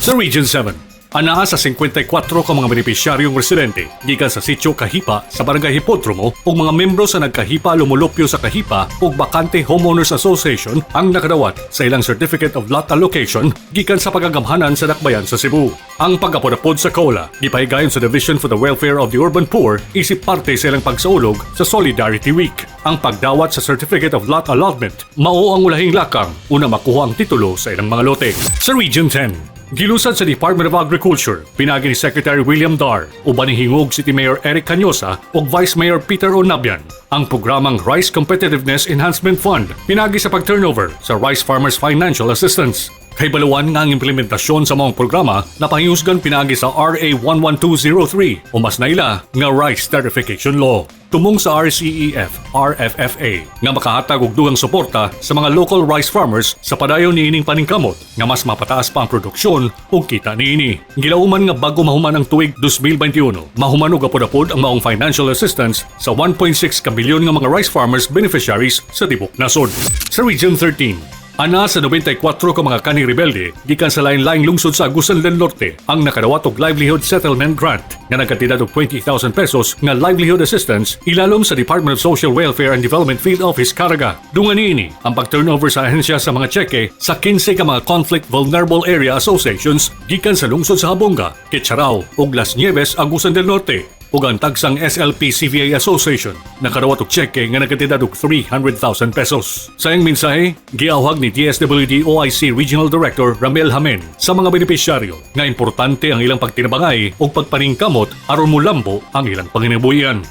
Sa Region 7, anaa sa 54 ka mga benepisyaryong residente gikan sa sitio Kahipa sa Barangay Hipodromo ug mga membro sa nagkahipa lumulupyo sa Kahipa ug Bakante Homeowners Association ang nakadawat sa ilang Certificate of Lot Allocation gikan sa pagagamhanan sa Dakbayan sa Cebu. Ang pagapod sa COLA gipahigayon sa Division for the Welfare of the Urban Poor isip parte sa ilang pagsaulog sa Solidarity Week. Ang pagdawat sa Certificate of Lot Allotment mao ang ulahing lakang una makuha ang titulo sa ilang mga lote. Sa Region 10, gilusad sa Department of Agriculture, pinagi ni Secretary William Dar, uban ni Hingog City Mayor Eric Cañosa ug Vice Mayor Peter Onabian, ang programang Rice Competitiveness Enhancement Fund, pinagi sa pag-turnover sa Rice Farmers Financial Assistance. Kay baluan nga ang implementasyon sa mga programa na pahingusgan pinagi sa RA 11203 o mas naila nga Rice Certification Law. Tumong sa RCEF, RFFA nga makahatag og dugang suporta sa mga local rice farmers sa padayon niining paningkamot nga mas mapataas pa ang produksyon ug kita niini. Gilauman nga bago mahuman ang tuig 2021, mahuman og apod-apod ang maong financial assistance sa 1.6 kabilyon nga mga rice farmers beneficiaries sa tibok nasod. Sa Region 13, ana sa 94 ka mga kaning rebelde gikan sa lain-laing lungsod sa Agusan del Norte ang nakadawat og Livelihood Settlement Grant nga nagkatidad og 20,000 pesos nga livelihood assistance ilalom sa Department of Social Welfare and Development Field Office Caraga. Dungan niini ang pag-turnover sa ahensya sa mga tseke sa 15 ka mga Conflict Vulnerable Area Associations gikan sa lungsod sa Habonga, Quecharao ug Las Nieves, Agusan del Norte ug ang tagsang SLP CVA Association nakadawat og tseke nga nagkatidad og 300,000 pesos. Sa iyang mensahe, giawhag ni DSWD OIC Regional Director Ramel Hamen sa mga benepisyaryo nga importante ang ilang pagtinabangay ug pagpaningkamot aron molambo ang ilang panginabuhian.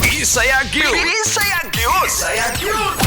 Isayag yun! Isayag yun! Isayag yun!